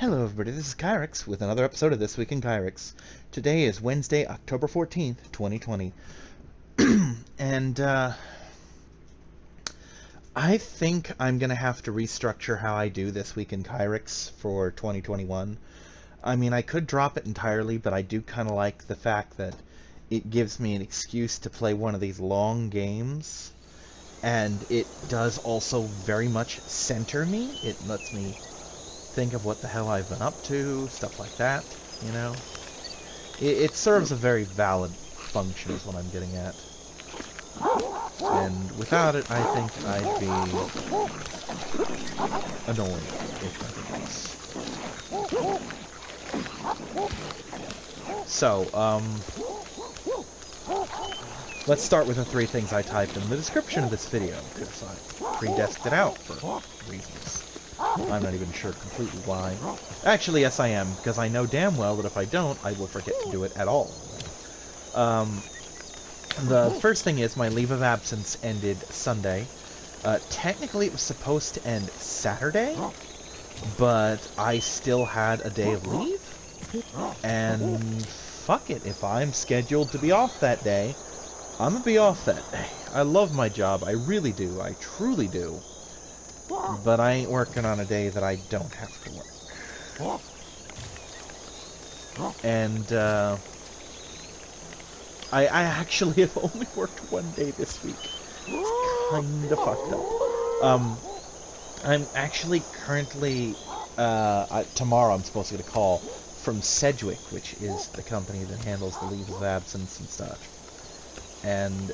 Hello everybody, this is Kyrix with another episode of This Week in Kyrix. Today is Wednesday, October 14th, 2020. And, I think I'm gonna have to restructure how I do This Week in Kyrix for 2021. I mean, I could drop it entirely, but I do kind of like the fact that it gives me an excuse to play one of these long games. And it does also very much center me. It lets me think of what the hell I've been up to, stuff like that, you know? It serves a very valid function is what I'm getting at. And without it, I think I'd be annoying, if nothing else. So, let's start with the three things I typed in the description of this video, because I pre-desked it out for reasons. I'm not even sure completely why. Actually, yes I am, because I know damn well that if I don't, I will forget to do it at all. The first thing is my leave of absence ended Sunday. Technically it was supposed to end Saturday, but I still had a day of leave. And fuck it, if I'm scheduled to be off that day, I'm gonna be off that day. I love my job, I really do, I truly do. But I ain't working on a day that I don't have to work. And, I actually have only worked one day this week. It's kinda fucked up. I'm actually currently, tomorrow I'm supposed to get a call from Sedgwick, which is the company that handles the leave of absence and stuff. And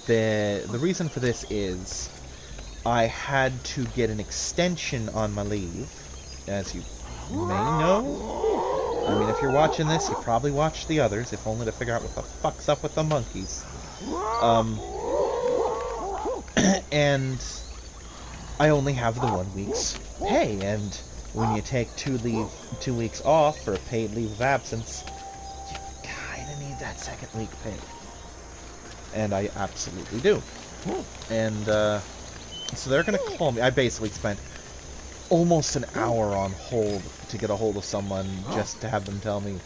the reason for this is I had to get an extension on my leave, as you may know. I mean, if you're watching this, you probably watched the others, if only to figure out what the fuck's up with the monkeys. And I only have the 1 week's pay, and when you take 2 weeks off for a paid leave of absence, you kinda need that second week pay. And I absolutely do. And, so they're gonna call me. I basically spent almost an hour on hold to get a hold of someone just to have them tell me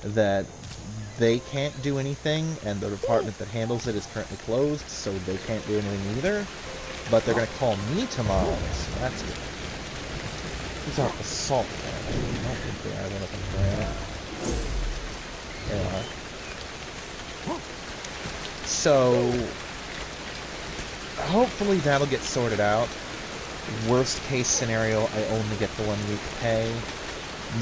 that they can't do anything and the department that handles it is currently closed, so they can't do anything either. But they're gonna call me tomorrow, so that's good. These are assault plans. I don't think they are one of them. They are. So hopefully that'll get sorted out. Worst case scenario, I only get the 1 week pay.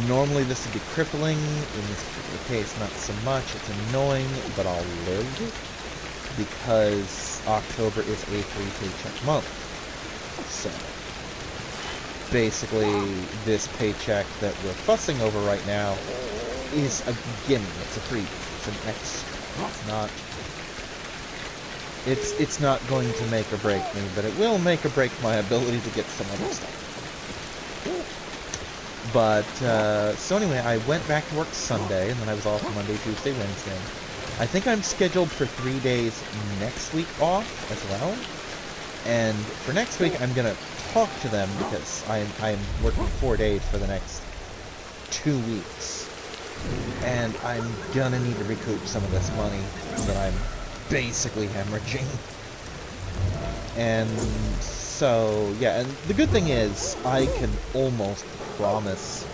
Normally this would be crippling. In this particular case, not so much. It's annoying, but I'll live. Because October is a 3 paycheck month. So, basically, this paycheck that we're fussing over right now is a gimme. It's a freebie. It's an extra. It's not... It's not going to make or break me, but it will make or break my ability to get some other stuff. But, so anyway, I went back to work Sunday, and then I was off Monday, Tuesday, Wednesday. I think I'm scheduled for 3 days next week off as well. And for next week, I'm gonna talk to them, because I'm working 4 days for the next 2 weeks. And I'm gonna need to recoup some of this money that I'm basically hemorrhaging. And so, yeah, and the good thing is, I can almost promise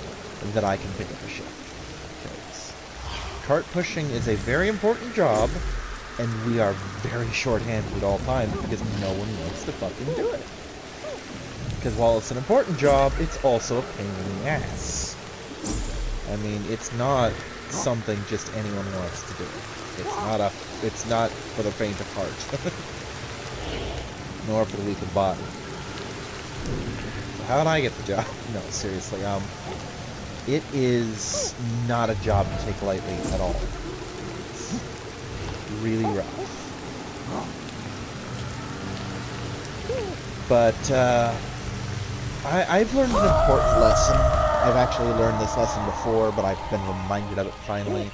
that I can pick up a shift. Because cart pushing is a very important job, and we are very short-handed at all times because no one wants to fucking do it. Because while it's an important job, it's also a pain in the ass. I mean, it's not something just anyone wants to do. It's not for the faint of heart. Nor for the weak of body. So how did I get the job? No, seriously, it is not a job to take lightly at all. It's really rough. But, I've learned an important lesson. I've actually learned this lesson before, but I've been reminded of it finally.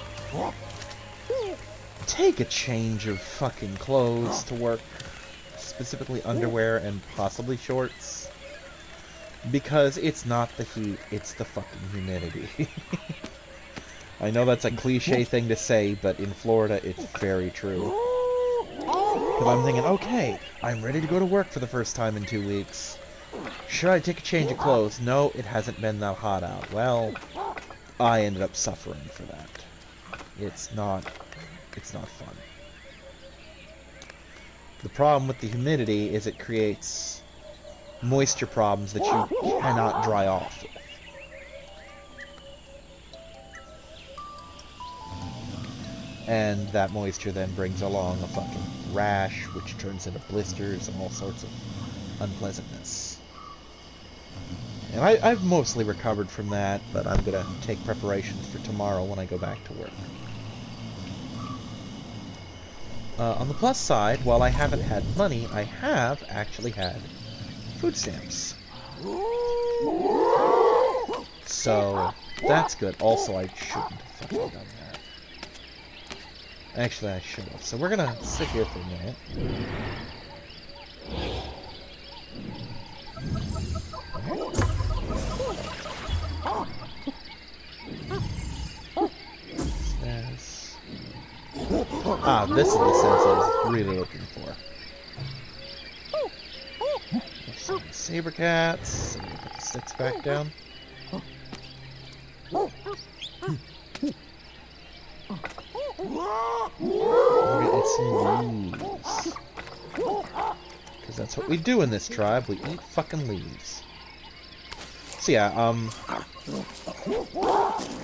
Take a change of fucking clothes to work. Specifically underwear and possibly shorts. Because it's not the heat, it's the fucking humidity. I know that's a cliche thing to say, but in Florida, it's very true. Because I'm thinking, okay, I'm ready to go to work for the first time in 2 weeks. Should I take a change of clothes? No, it hasn't been that hot out. Well, I ended up suffering for that. It's not fun. The problem with the humidity is it creates moisture problems that you cannot dry off with. And that moisture then brings along a fucking rash, which turns into blisters and all sorts of unpleasantness. And I've mostly recovered from that, but I'm gonna take preparations for tomorrow when I go back to work. On the plus side, while I haven't had money, I have actually had food stamps. So, that's good. Also, I shouldn't have fucking done that. Actually, I should have. So we're gonna sit here for a minute. This is the sense I was really looking for. Some saber cats. Put the sticks back down. We're gonna eat some leaves. Because that's what we do in this tribe. We eat fucking leaves. So yeah,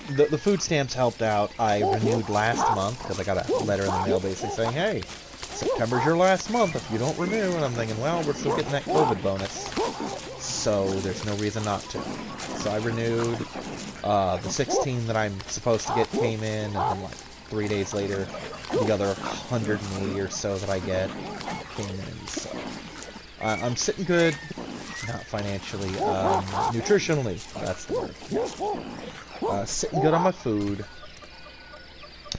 the food stamps helped out. I renewed last month because I got a letter in the mail basically saying, hey, September's your last month if you don't renew. And I'm thinking, well, we're still getting that COVID bonus, so there's no reason not to. So I renewed. The 16 that I'm supposed to get came in, and then like 3 days later, the other 180 or so that I get came in. So I'm sitting good. Not financially, nutritionally, that's the word. Sitting good on my food.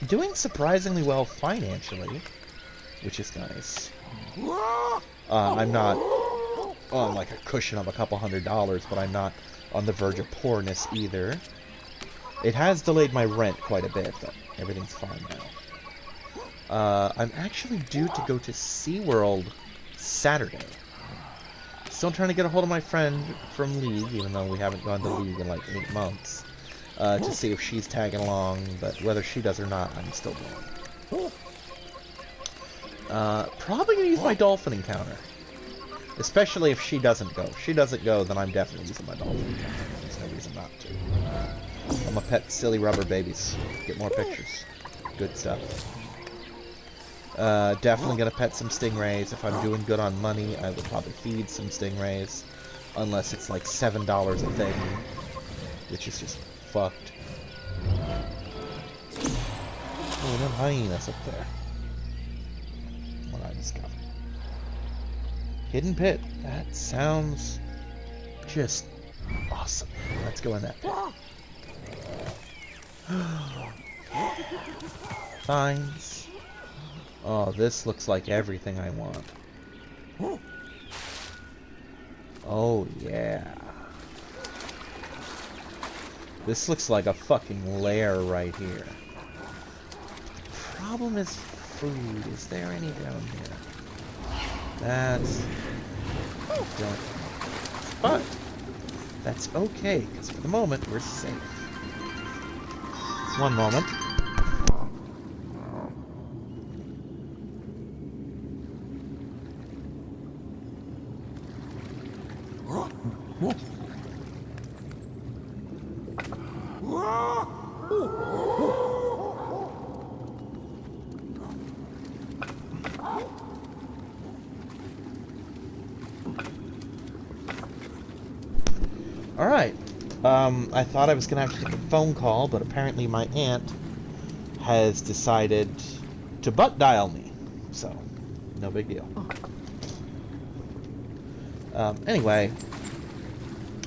Doing surprisingly well financially, which is nice. I'm not on like a cushion of a couple $100s, but I'm not on the verge of poorness either. It has delayed my rent quite a bit, but everything's fine now. I'm actually due to go to SeaWorld Saturday. Still trying to get a hold of my friend from League, even though we haven't gone to League in like 8 months, to see if she's tagging along, but whether she does or not, I'm still going. Probably going to use my dolphin encounter. Especially if she doesn't go. If she doesn't go, then I'm definitely using my dolphin encounter. There's no reason not to. I'm gonna pet silly rubber babies. Get more pictures. Good stuff. Definitely gonna pet some stingrays. If I'm doing good on money, I would probably feed some stingrays. Unless it's like $7 a thing, which is just fucked. Oh, them hyenas up there. What I discovered. Hidden pit. That sounds just awesome. Let's go in that pit. Finds. Oh, this looks like everything I want. Oh, yeah. This looks like a fucking lair right here. Problem is food. Is there any down here? That's... But that's okay, because for the moment, we're safe. One moment. Alright, I thought I was going to have to take a phone call, but apparently my aunt has decided to butt dial me, so no big deal. Anyway,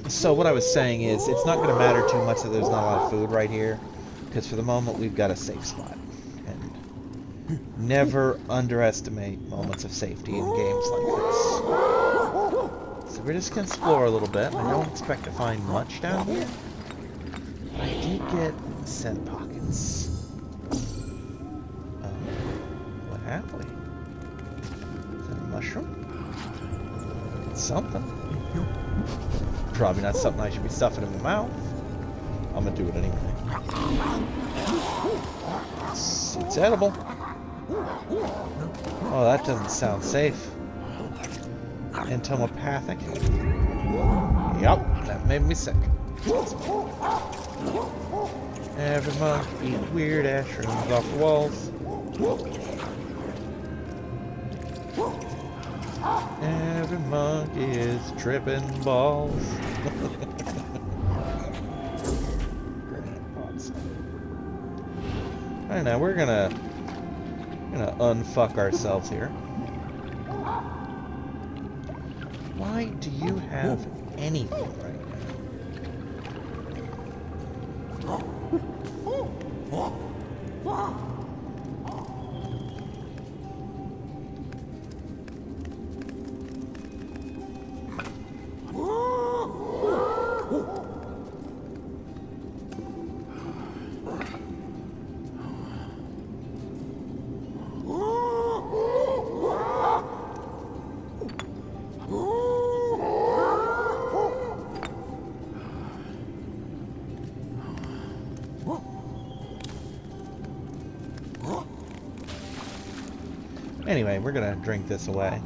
so what I was saying is, it's not going to matter too much that there's not a lot of food right here, because for the moment we've got a safe spot, and never underestimate moments of safety in games like this. So we're just gonna explore a little bit. I don't expect to find much down here. I did get scent pockets. What have we? Is that a mushroom? It's something. Probably not something I should be stuffing in my mouth. I'm gonna do it anyway. It's edible. Oh, that doesn't sound safe. Entomopathic. Yup, that made me sick. Every monk eat weird ass shrooms off the walls. Every monk is tripping balls. Alright, now we're gonna unfuck ourselves here. Why do you have anything right now? Anyway, we're gonna drink this away,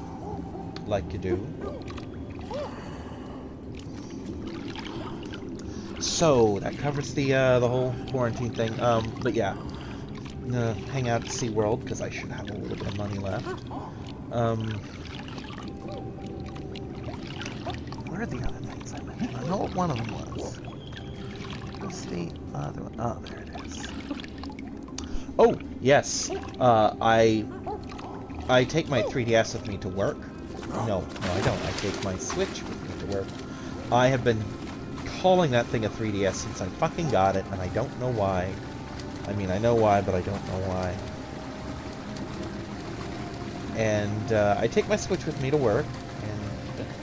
like you do. So that covers the whole quarantine thing. But yeah, I'm gonna hang out at SeaWorld because I should have a little bit of money left. What are the other things I mentioned? I know what one of them was. What's the other one? Oh, there it is. Oh, yes. I take my 3DS with me to work. No, I don't. I take my Switch with me to work. I have been calling that thing a 3DS since I fucking got it, and I don't know why. I mean, I know why, but I don't know why. And I take my Switch with me to work, and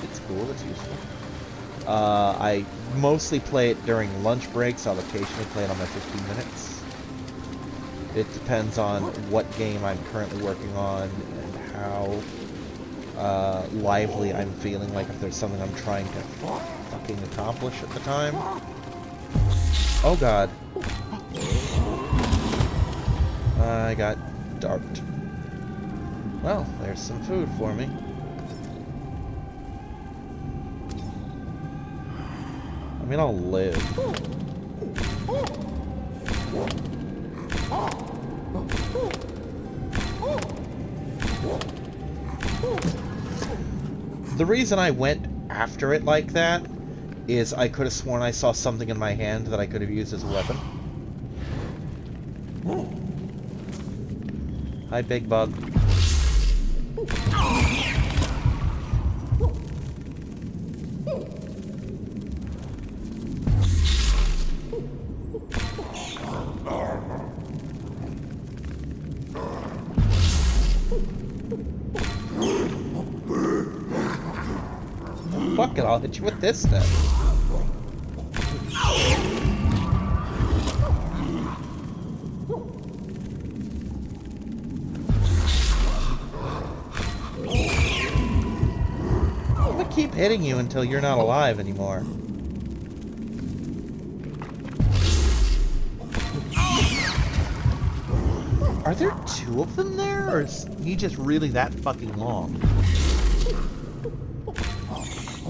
it's cool, it's useful. I mostly play it during lunch breaks. I'll occasionally play it on my 15 minutes. It depends on what game I'm currently working on and how lively I'm feeling, like if there's something I'm trying to fucking accomplish at the time. Oh god. I got darked. Well, there's some food for me. I mean, I'll live. The reason I went after it like that is I could have sworn I saw something in my hand that I could have used as a weapon. Hi, big bug. Fuck it, I'll hit you with this then. I'm gonna keep hitting you until you're not alive anymore. Are there two of them there, or is he just really that fucking long?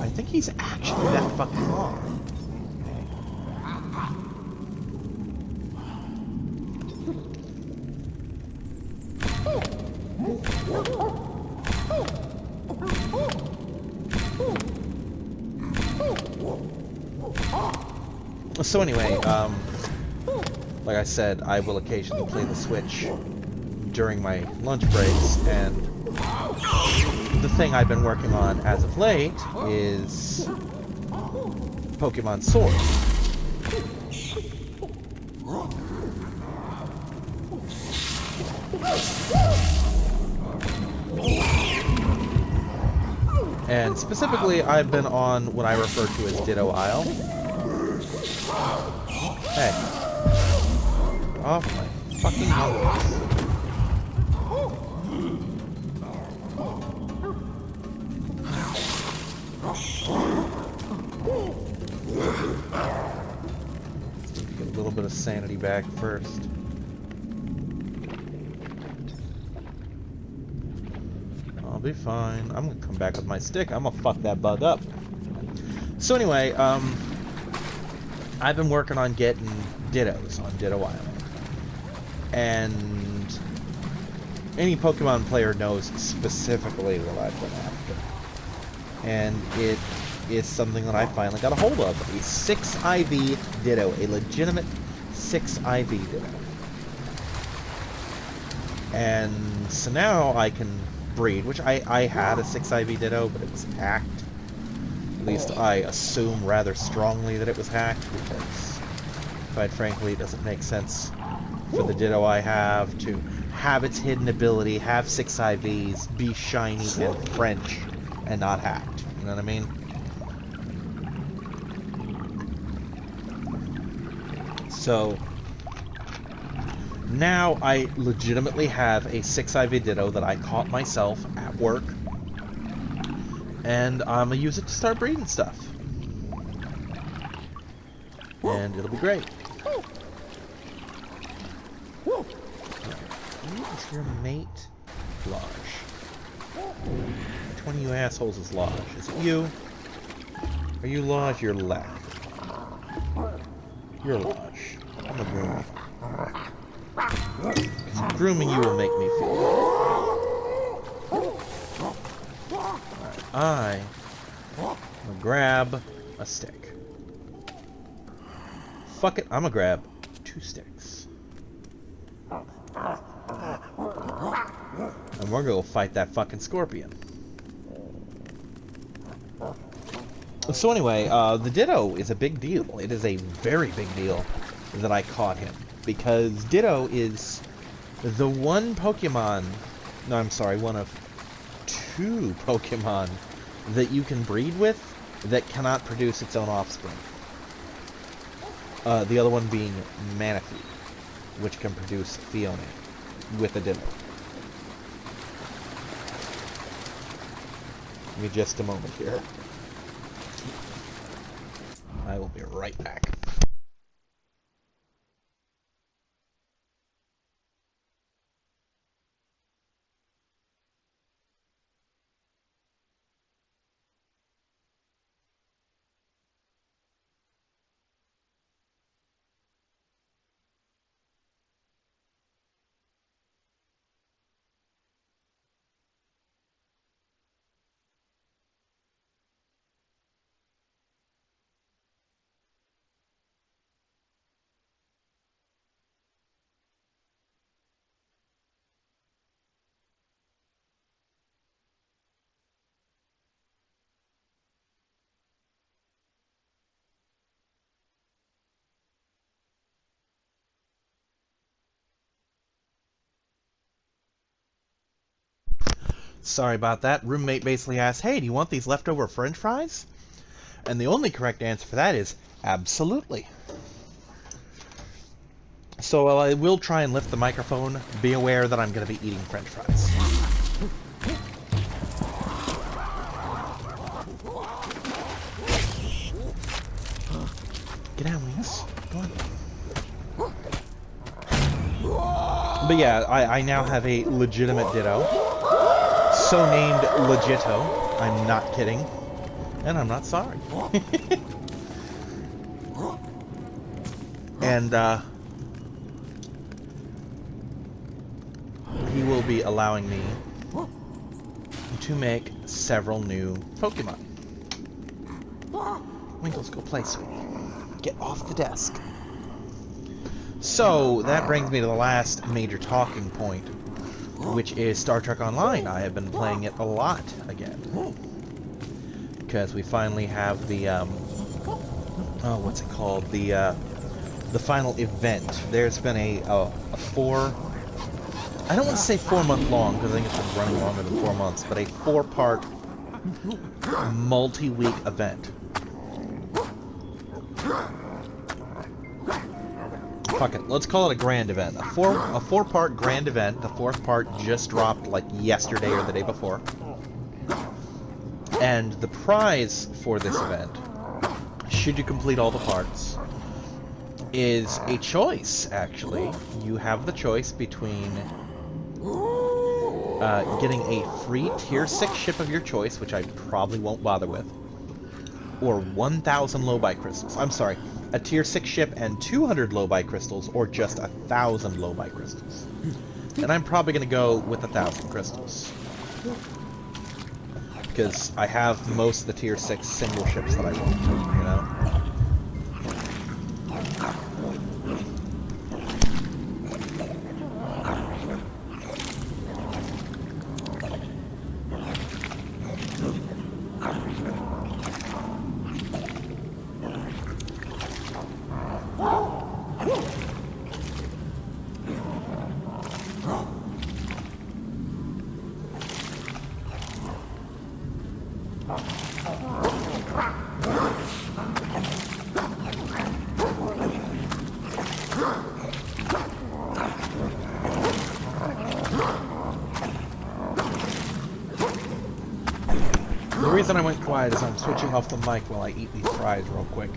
I think he's actually that fucking long. So anyway, like I said, I will occasionally play the Switch during my lunch breaks, and the thing I've been working on as of late is Pokemon Sword. And specifically, I've been on what I refer to as Ditto Isle. Hey. Off my fucking humbles. Get a little bit of sanity back first. I'll be fine. I'm gonna come back with my stick. I'm gonna fuck that bug up. So anyway, I've been working on getting Dittos on Ditto Island. And any Pokemon player knows specifically what I've been after. And it is something that I finally got a hold of. A 6 IV Ditto. A legitimate 6 IV Ditto. And so now I can breed, which I had a 6 IV Ditto, but it was hacked. At least I assume rather strongly that it was hacked, because quite frankly it doesn't make sense for the Ditto I have to have its hidden ability, have 6 IVs, be shiny and French, and not hacked. You know what I mean? So now I legitimately have a 6 IV Ditto that I caught myself at work, and I'm gonna use it to start breeding stuff. And it'll be great. Who is your mate? Lodge. Which one of you assholes is Lodge? Is it you? Are you Lodge? You're Lack. You're Lodge. I'm gonna groom you. Because grooming you will make me feel good. Alright, I'm gonna grab a stick. Fuck it, I'm gonna grab 2 sticks. And we're gonna go fight that fucking scorpion. So anyway, the Ditto is a big deal. It is a very big deal that I caught him. Because Ditto is the one Pokemon... No, I'm sorry, one of 2 Pokemon that you can breed with that cannot produce its own offspring. The other one being Manaphy, which can produce Fiona with a Ditto. Give me just a moment here. I will be right back. Sorry about that. Roommate basically asked, hey, do you want these leftover french fries? And the only correct answer for that is absolutely. So while I will try and lift the microphone, be aware that I'm going to be eating french fries. Get out, Lance. Go on. But yeah, I now have a legitimate Ditto. So named Legito. I'm not kidding. And I'm not sorry. And, he will be allowing me to make several new Pokemon. Winkles, go play, sweetie. Get off the desk. So, that brings me to the last major talking point, which is Star Trek Online. I have been playing it a lot again. Because we finally have the, what's it called? The final event. There's been a 4... I don't want to say 4 month long, because I think it's been running longer than 4 months, but a 4-part multi-week event. Fuck it, let's call it a grand event. A four-part grand event. The fourth part just dropped like yesterday or the day before. And the prize for this event, should you complete all the parts, is a choice, actually. You have the choice between getting a free tier 6 ship of your choice, which I probably won't bother with, or 1,000 low-buy crystals. I'm sorry, a tier 6 ship and 200 low-buy crystals, or just 1,000 low-buy crystals. And I'm probably going to go with 1,000 crystals, because I have most of the tier 6 single ships that I want, you know? The reason I went quiet is I'm switching off the mic while I eat these fries real quick.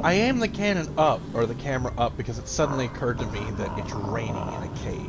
I aim the cannon up, or the camera up, because it suddenly occurred to me that it's raining in a cave.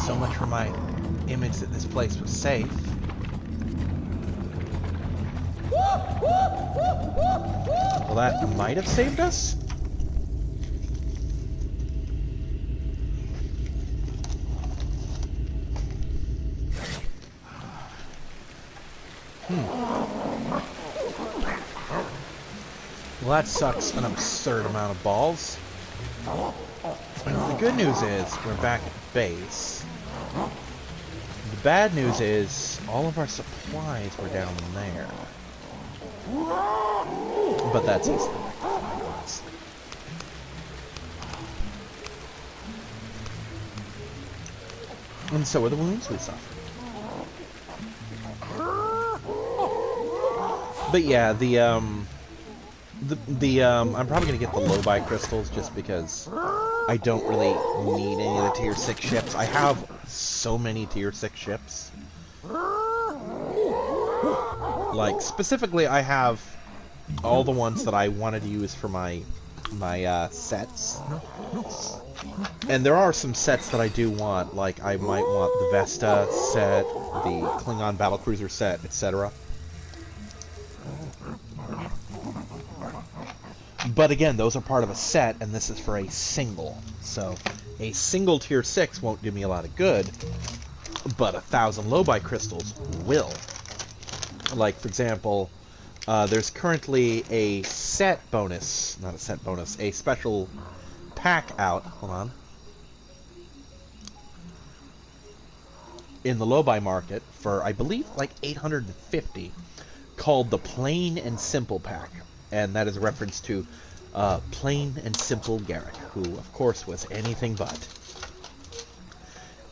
So much for my image that this place was safe. Well, that might have saved us? Well, that sucks an absurd amount of balls. The good news is we're back at base. The bad news is all of our supplies were down there. But that's easily rectified, honestly. And so are the wounds we suffered. But yeah, I'm probably gonna get the low-buy crystals just because I don't really need any of the tier 6 ships. I have so many tier 6 ships. Like, specifically, I have all the ones that I wanted to use for my sets. And there are some sets that I do want, like I might want the Vesta set, the Klingon Battlecruiser set, etc. But again, those are part of a set, and this is for a single. So, a single tier 6 won't do me a lot of good, but 1,000 low-buy crystals will. Like, for example, there's currently a set bonus, not a set bonus, a special pack out, hold on, in the low-buy market for, I believe, like 850, called the Plain and Simple pack. And that is a reference to Plain and Simple Garrick, who, of course, was anything but.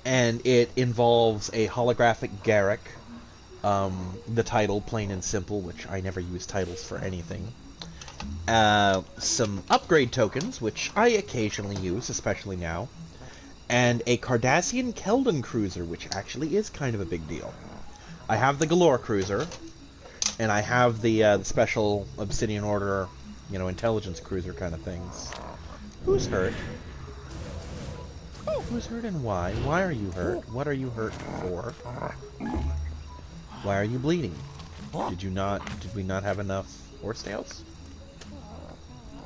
And it involves a holographic Garrick, the title Plain and Simple, which I never use titles for anything. Some upgrade tokens, which I occasionally use, especially now. And a Cardassian Keldon cruiser, which actually is kind of a big deal. I have the Galore cruiser, and I have the special Obsidian Order, you know, intelligence cruiser kind of things. Who's hurt? Who's hurt and why? Why are you hurt? What are you hurt for? Why are you bleeding? Did we not have enough horsetails?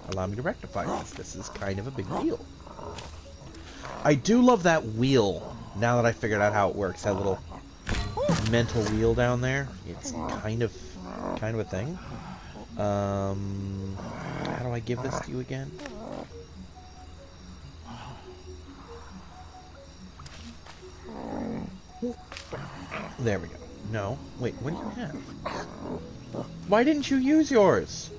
Allow me to rectify this. This is kind of a big deal. I do love that wheel, now that I figured out how it works. That little mental wheel down there. It's kind of a thing. How do I give this to you again? There we go. No. Wait, what do you have? Why didn't you use yours?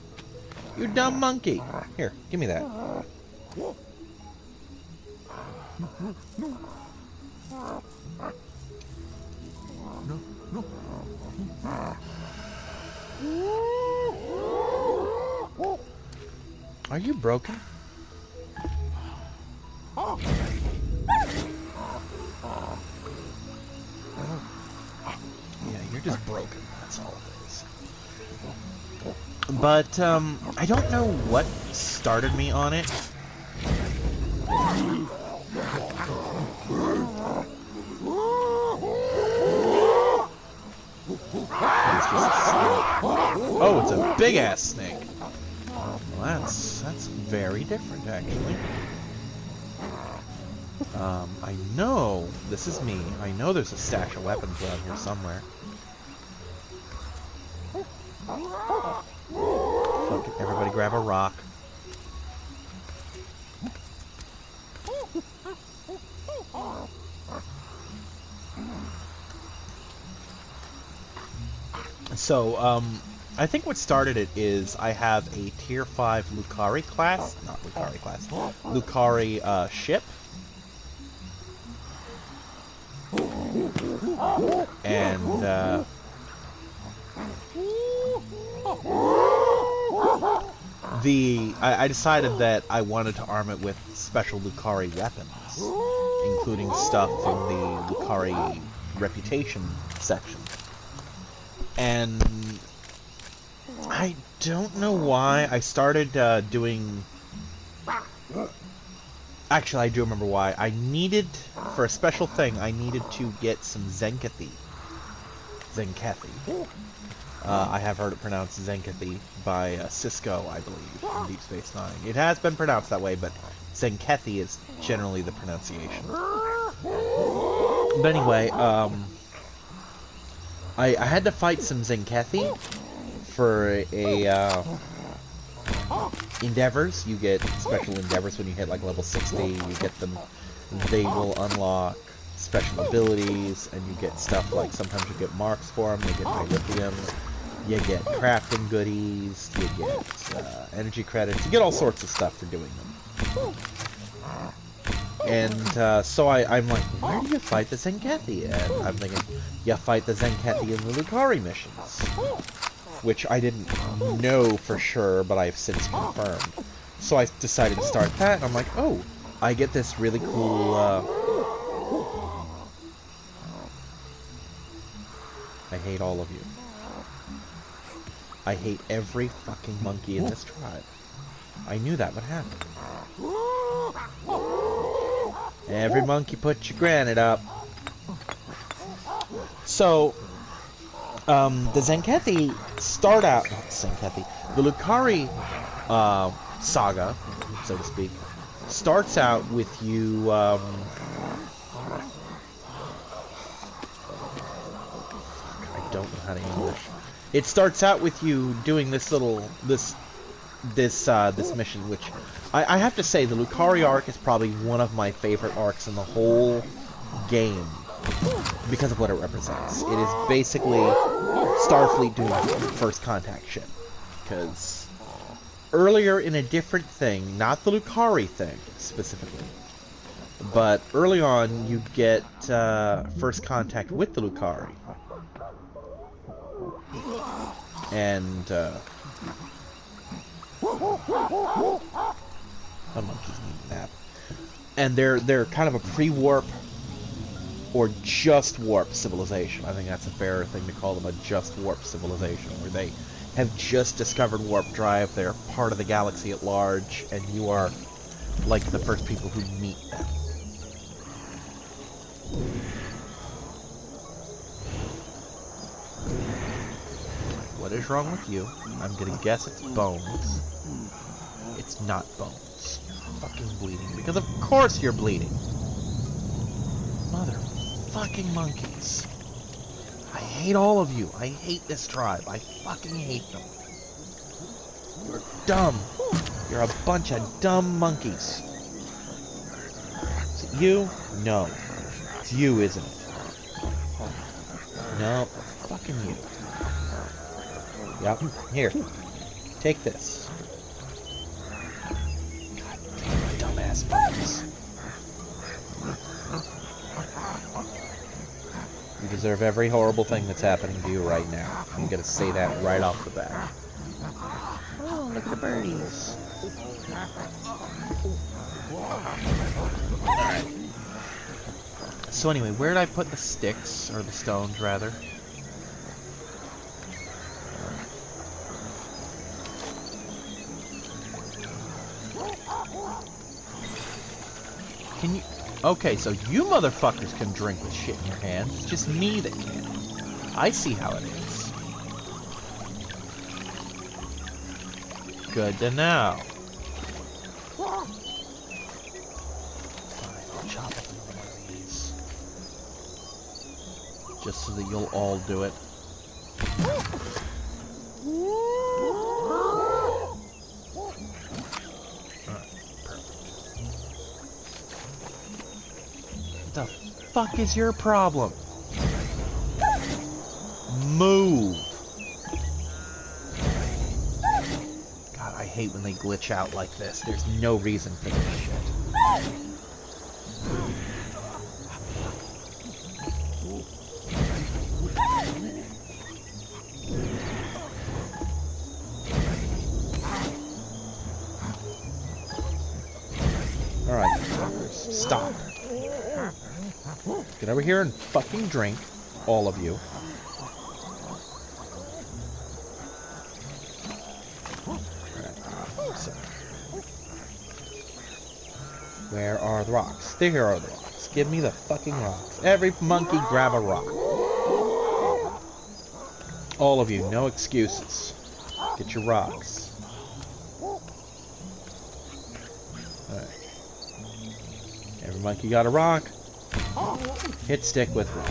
You dumb monkey. Here, give me that. Are you broken? Yeah, you're just broken. That's all it is. But, I don't know what started me on it. Oh, it's a big-ass snake. Well, that's very different, actually. I know this is me. I know there's a stash of weapons around here somewhere. Fuck it, everybody grab a rock. So, I think what started it is I have a tier 5 Lucari class, not Lucari class, Lucari ship. And I decided that I wanted to arm it with special Lucari weapons, including stuff from the Lucari reputation section. And I don't know why I started doing... Actually, I do remember why. I needed, for a special thing, I needed to get some Zenkethi. I have heard it pronounced Zenkethi by Cisco, I believe, in Deep Space Nine. It has been pronounced that way, but Zenkethi is generally the pronunciation. But anyway, I had to fight some Zenkethi for a endeavors. You get special endeavors when you hit like level 60. You get them. They will unlock special abilities, and you get stuff like sometimes you get marks for them. You get dilithium. You get crafting goodies. You get energy credits. You get all sorts of stuff for doing them. And so I'm like, where do you fight the Zenkethi? And I'm thinking, you fight the Zenkethi in the Lucari missions. which I didn't know for sure, but I've since confirmed. So I decided to start that, and I'm like, oh, I get this really cool, I hate all of you. I hate every fucking monkey in this tribe. I knew that would happen. Every monkey put your granite up. So, the Zenkethi start out... Not Zenkethi. The Lucari saga, so to speak, starts out with you... I don't know how to English. It starts out with you doing this little... This mission, which... I have to say, the Lucari arc is probably one of my favorite arcs in the whole game. Because of what it represents. It is basically Starfleet doing first contact shit. Because earlier in a different thing, not the Lucari thing specifically, but early on you get first contact with the Lucari. And the monkeys need a nap. And they're kind of a pre-warp or just warp civilization. I think that's a fair thing to call them, a just warp civilization, where they have just discovered warp drive, they're part of the galaxy at large, and you are like the first people who meet them. What is wrong with you? I'm gonna guess it's bones. It's not bones. Fucking bleeding. Because of course you're bleeding. Motherfucking monkeys. I hate all of you. I hate this tribe. I fucking hate them. You're dumb. You're a bunch of dumb monkeys. Is it you? No. It's you, isn't it? No, it's fucking you. Yep. Here. Take this. God damn dumbass monkeys. You deserve every horrible thing that's happening to you right now. I'm gonna say that right off the bat. Oh, look at the birdies. Alright. So anyway, where did I put the sticks? Or the stones, rather? Can you... Okay, so you motherfuckers can drink with shit in your hands. It's just me that can't. I see how it is. Good to know. Fine, I'll chop up one of these. Just so that you'll all do it. What the fuck is your problem? Move! God, I hate when they glitch out like this. There's no reason for this shit. Alright, fuckers, stop. Get over here and fucking drink, all of you. Right, so. Where are the rocks? There are the rocks. Give me the fucking rocks. Every monkey grab a rock. All of you, no excuses. Get your rocks. Alright. Every monkey got a rock. Hit stick with rock.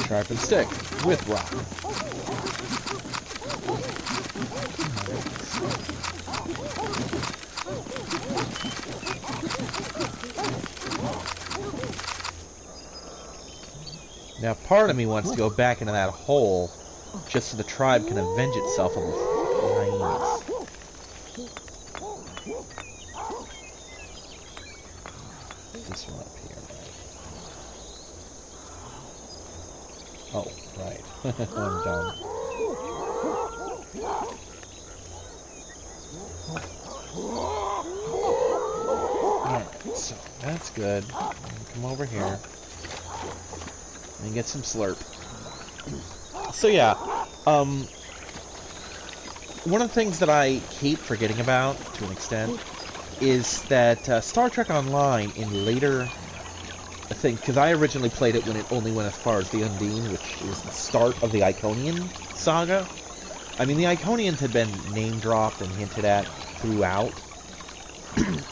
Sharpen stick with rock. Now, part of me wants to go back into that hole just so the tribe can avenge itself on the hyenas. This one up here. Oh, right. I'm dumb. Alright, so that's good. Come over here and get some slurp. So yeah, one of the things that I keep forgetting about, to an extent, is that Star Trek Online in later, I think, because I originally played it when it only went as far as the Undine, which is the start of the Iconian saga. I mean, the Iconians had been name-dropped and hinted at throughout.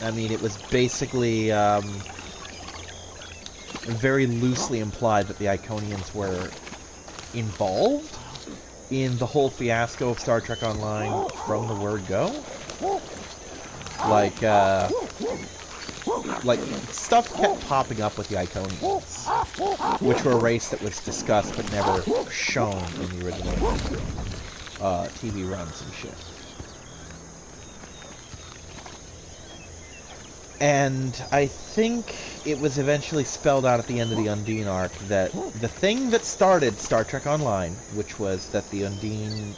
I mean, it was basically very loosely implied that the Iconians were involved in the whole fiasco of Star Trek Online from the word go. Like stuff kept popping up with the Iconians, which were a race that was discussed but never shown in the original TV runs and shit. And I think it was eventually spelled out at the end of the Undine arc that the thing that started Star Trek Online, which was that the Undine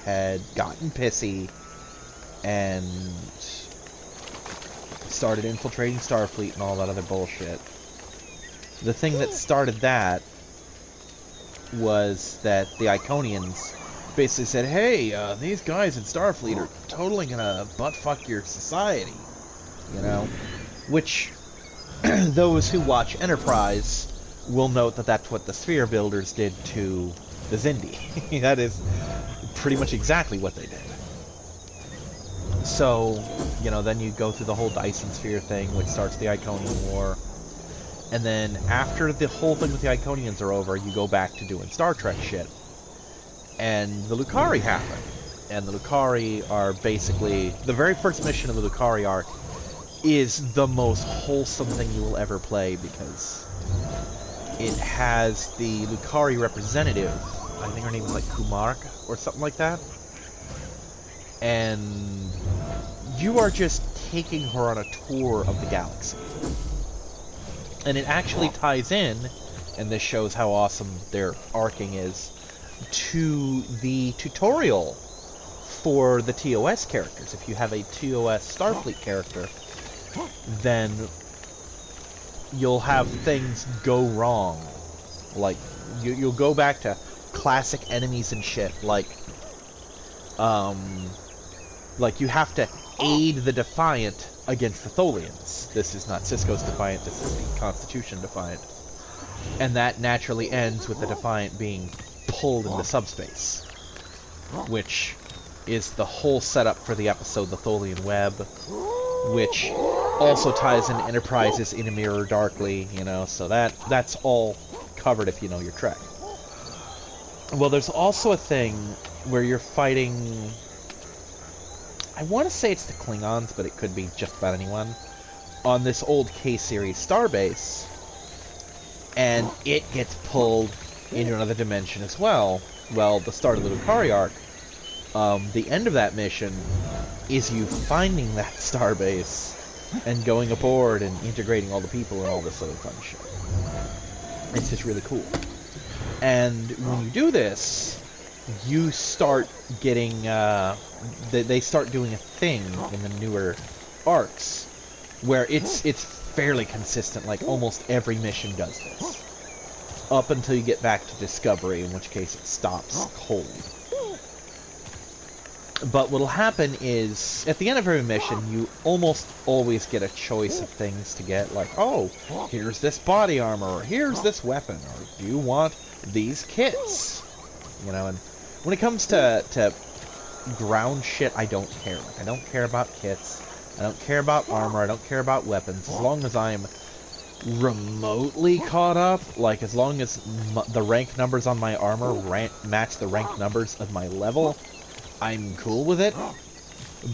had gotten pissy and started infiltrating Starfleet and all that other bullshit. The thing that started that was that the Iconians basically said, hey, these guys in Starfleet are totally gonna butt-fuck your society. You know, which those who watch Enterprise will note that that's what the Sphere Builders did to the Xindi. That is pretty much exactly what they did. So, you know, then you go through the whole Dyson Sphere thing, which starts the Iconian War. And then after the whole thing with the Iconians are over, you go back to doing Star Trek shit. And the Lucari happen. And the Lucari are basically... the very first mission of the Lucari arc is the most wholesome thing you will ever play, because it has the Lucari representative, I think her name is like Kumark or something like that, and you are just taking her on a tour of the galaxy. And it actually ties in, and this shows how awesome their arcing is, to the tutorial for the TOS characters. If you have a TOS Starfleet character, then you'll have things go wrong. Like, you'll go back to classic enemies and shit, like you have to aid the Defiant against the Tholians. This is not Cisco's Defiant, this is the Constitution Defiant. And that naturally ends with the Defiant being pulled into subspace, which is the whole setup for the episode The Tholian Web, which also ties into Enterprise's In a Mirror Darkly, you know, so that's all covered if you know your Trek. Well, there's also a thing where you're fighting... I want to say it's the Klingons, but it could be just about anyone, on this old K-Series starbase, and it gets pulled into another dimension as well. Well, the start of the Lucari arc, the end of that mission is you finding that starbase and going aboard and integrating all the people and all this other fun shit. It's just really cool. And when you do this, you start getting, they start doing a thing in the newer arcs where it's fairly consistent, like almost every mission does this. Up until you get back to Discovery, in which case it stops cold. But what'll happen is, at the end of every mission, you almost always get a choice of things to get, like, oh, here's this body armor, or here's this weapon, or do you want these kits? You know, and when it comes to ground shit, I don't care. Like, I don't care about kits, I don't care about armor, I don't care about weapons, as long as I'm remotely caught up, like, as long as the rank numbers on my armor match the rank numbers of my level, I'm cool with it.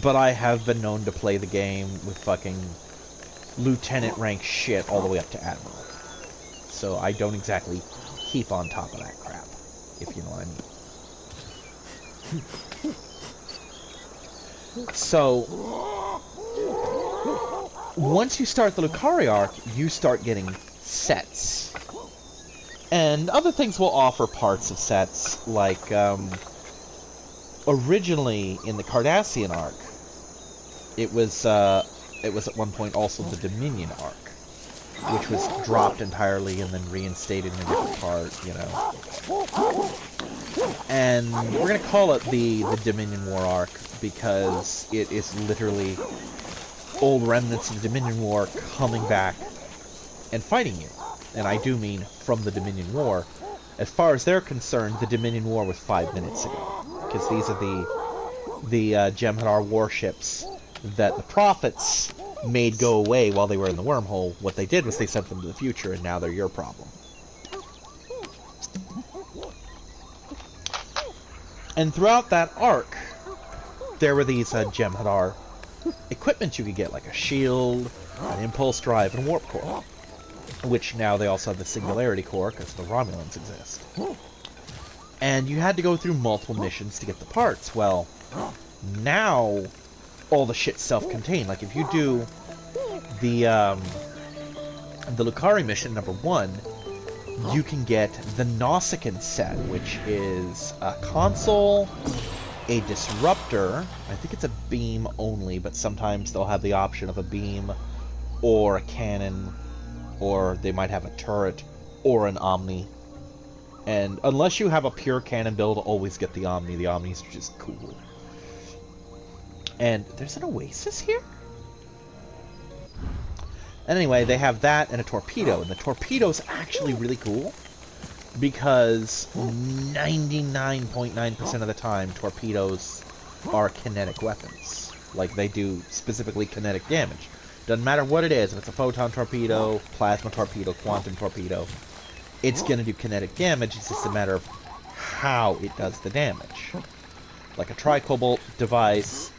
but I have been known to play the game with fucking lieutenant rank shit all the way up to admiral. So I don't exactly keep on top of that crap, if you know what I mean. So, once you start the Lucari arc, you start getting sets. And other things will offer parts of sets, like, originally in the Cardassian arc, it was at one point also the Dominion arc, which was dropped entirely and then reinstated in a different part, you know. And we're going to call it the Dominion War arc because it is literally old remnants of the Dominion War coming back and fighting you. And I do mean from the Dominion War. As far as they're concerned, the Dominion War was 5 minutes ago. Because these are the Jem'Hadar warships that the Prophets made go away while they were in the wormhole. What they did was they sent them to the future, and now they're your problem. And throughout that arc, there were these Jem'Hadar equipment you could get, like a shield, an impulse drive, and a warp core. Which now they also have the Singularity Core, because the Romulans exist. And you had to go through multiple missions to get the parts. Well, now all the shit's self-contained. Like, if you do the Lucari mission number 1, you can get the Nausicaan set, which is a console, a disruptor, I think it's a beam only, but sometimes they'll have the option of a beam, or a cannon, or they might have a turret, or an Omni. And unless you have a pure cannon build, always get the Omni. The Omnis are just cool. And there's an Oasis here? And anyway, they have that and a torpedo. And the torpedo's actually really cool, because 99.9% of the time, torpedoes are kinetic weapons. Like, they do specifically kinetic damage. Doesn't matter what it is, if it's a photon torpedo, plasma torpedo, quantum torpedo, it's going to do kinetic damage. It's just a matter of how it does the damage. Like a tricobalt device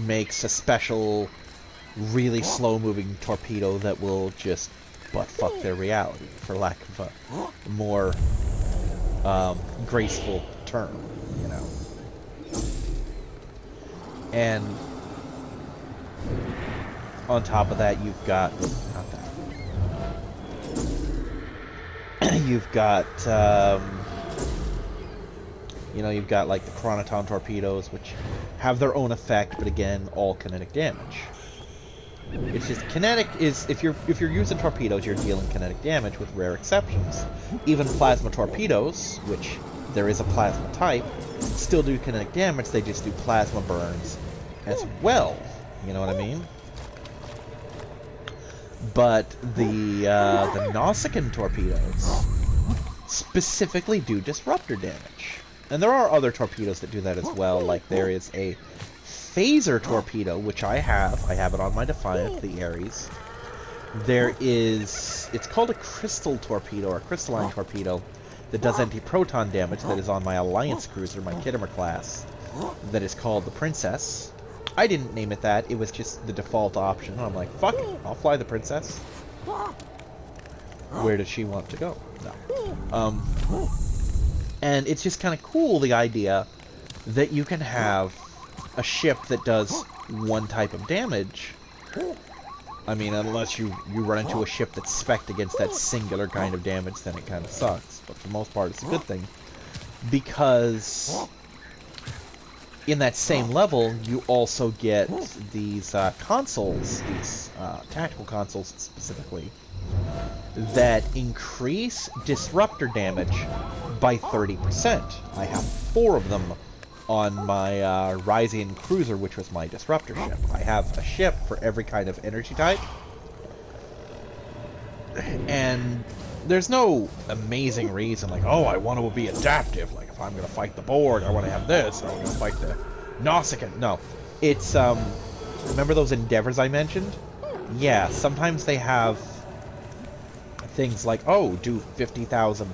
makes a special, really slow-moving torpedo that will just butt-fuck their reality, for lack of a more graceful term, you know. And on top of that, you've got... not that. You've got, you know, you've got, like, the Chronoton torpedoes, which have their own effect, but again, all kinetic damage. It's just, kinetic is, if you're using torpedoes, you're dealing kinetic damage with rare exceptions. Even plasma torpedoes, which there is a plasma type, still do kinetic damage, they just do plasma burns as well. You know what I mean? But the Nausicaan torpedoes specifically do disruptor damage. And there are other torpedoes that do that as well, like there is a phaser torpedo, which I have it on my Defiant, the Ares. There is, it's called a crystal torpedo, or a crystalline torpedo, that does anti-proton damage, that is on my Alliance cruiser, my Kittimer class, that is called the Princess. I didn't name it that, it was just the default option. I'm like, fuck it, I'll fly the Princess. Where does she want to go? No. And it's just kind of cool, the idea that you can have a ship that does one type of damage. I mean, unless you run into a ship that's spec'd against that singular kind of damage, then it kind of sucks. But for the most part, it's a good thing. Because in that same level, you also get these consoles, these tactical consoles specifically, that increase disruptor damage by 30%. I have 4 of them on my Ryzian cruiser, which was my disruptor ship. I have a ship for every kind of energy type. And there's no amazing reason, like, oh, I want to be adaptive. Like, if I'm going to fight the Borg, I want to have this. I'm going to fight the Nausicaan. No. It's, remember those endeavors I mentioned? Yeah, sometimes they have things like, oh, do 50,000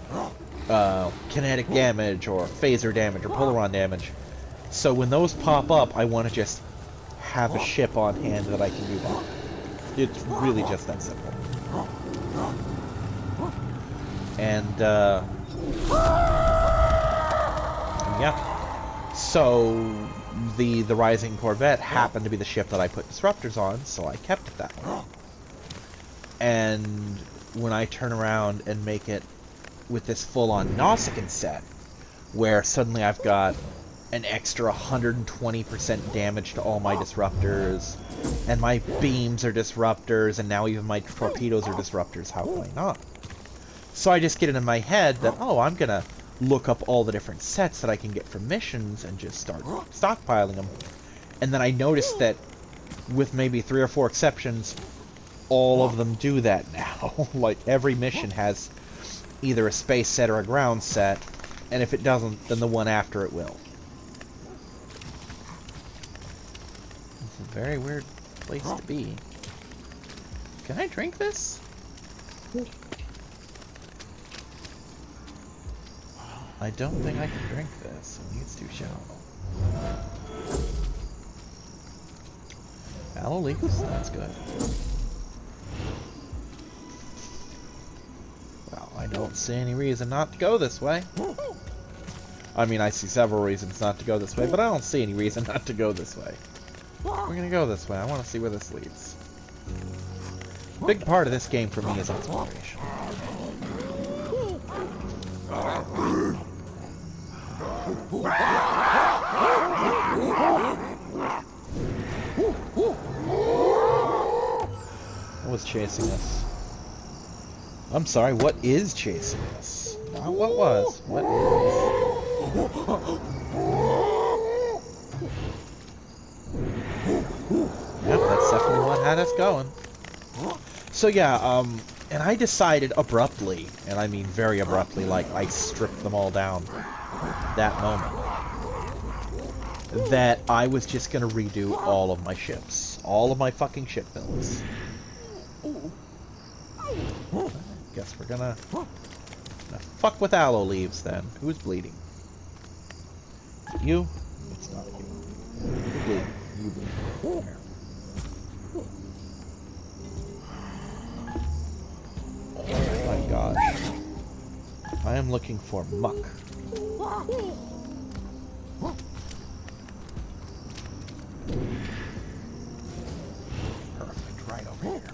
kinetic damage, or phaser damage, or polaron damage. So when those pop up, I want to just have a ship on hand that I can move on. It's really just that simple. And, yeah. So, the Rising Corvette happened to be the ship that I put disruptors on, so I kept it that way. And when I turn around and make it with this full-on Nausicaan set, where suddenly I've got an extra 120% damage to all my disruptors, and my beams are disruptors, and now even my torpedoes are disruptors, how can I not? So I just get it in my head that, oh, I'm gonna look up all the different sets that I can get from missions and just start stockpiling them. And then I noticed that, with maybe 3 or 4 exceptions, all of them do that now. Like, every mission has either a space set or a ground set, and if it doesn't, then the one after it will. It's a very weird place to be. Can I drink this? I don't think I can drink this. I think it's too shallow. Aloe leaves? That's good. Well, I don't see any reason not to go this way. I mean, I see several reasons not to go this way, but I don't see any reason not to go this way. We're gonna go this way. I want to see where this leads. A big part of this game for me is exploration. What was chasing us? I'm sorry, what is chasing us? Not what was. What is? Yep, that's definitely what had us going. So yeah, and I decided abruptly, and I mean very abruptly, like I stripped them all down that moment, that I was just gonna redo all of my ships. All of my fucking ship builds. Guess we're gonna fuck with aloe leaves then. Who's bleeding? You? It's not you. You're bleeding. You bleed. There. Oh my gosh. I am looking for muck. Perfect. Right over here.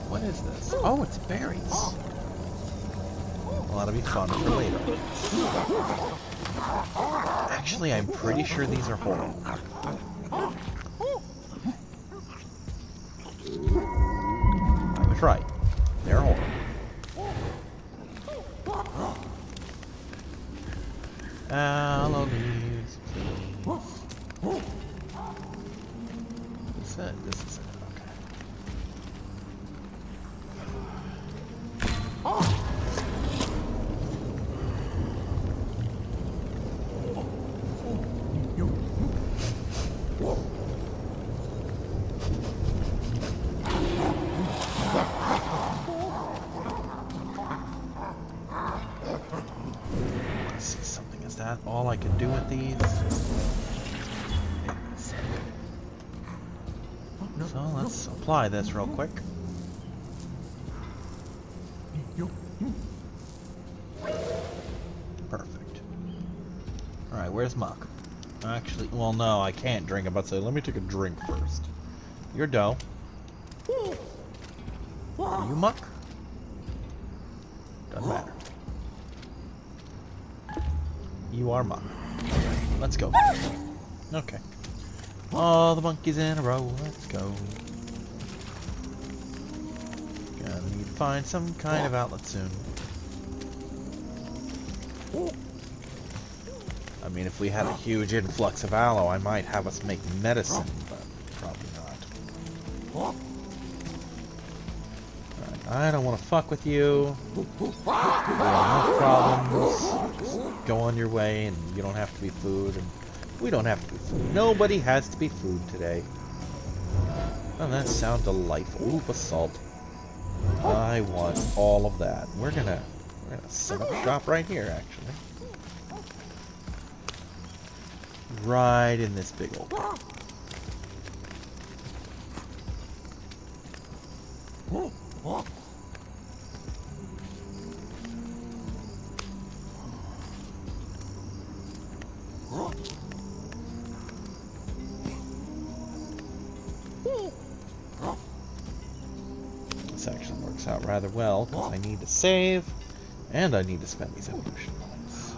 What is this? Oh, it's berries. Well, that'll be fun for later. Actually, I'm pretty sure these are horrible. I was right. They're horrible. Aloe leaves, please. This is it. This is it. Okay. I see something. Is that all I can do with these? So let's apply this real quick. Perfect. Alright, where's muck? Actually, well, no, I can't drink. I'm about to say, let me take a drink first. You're dough. Are you muck? Doesn't matter. You are muck. Let's go. Okay. All the monkeys in a row. Let's go. Gonna need to find some kind of outlet soon. I mean, if we had a huge influx of aloe, I might have us make medicine, but probably not. Alright, I don't want to fuck with you. We have no problems. Just go on your way, and you don't have to be food, and we don't have to be food. Nobody has to be food today. Oh, that sounds delightful. Ooh, basalt. I want all of that. We're gonna set up shop right here, actually. Right in this big old pit. This actually works out rather well, because I need to save, and I need to spend these evolution points.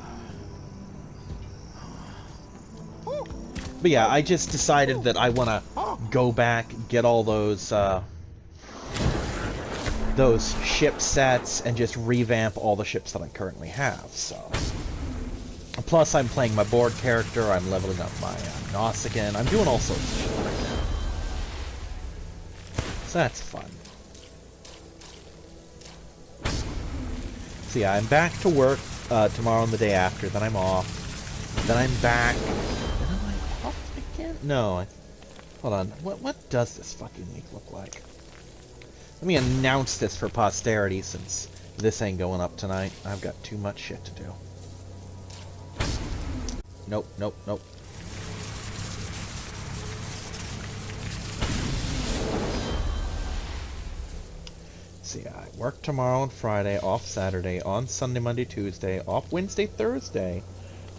But yeah, I just decided that I want to go back, get all those ship sets, and just revamp all the ships that I currently have, so... Plus, I'm playing my board character, I'm leveling up my Nausicaan, I'm doing all sorts of shit right now. So that's fun. So yeah, I'm back to work tomorrow and the day after, then I'm off. Then I'm back. And am I off again? No. Hold on. What does this fucking week look like? Let me announce this for posterity, since this ain't going up tonight. I've got too much shit to do. Nope, nope, nope. See, I work tomorrow and Friday, off Saturday, on Sunday, Monday, Tuesday, off Wednesday, Thursday,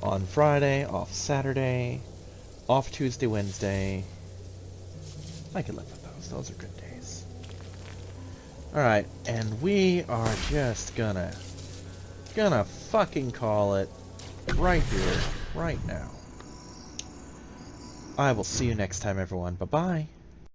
on Friday, off Saturday, off Tuesday, Wednesday. I can live with those. Those are good days. Alright, and we are just gonna fucking call it right here, right now. I will see you next time, everyone. Bye-bye.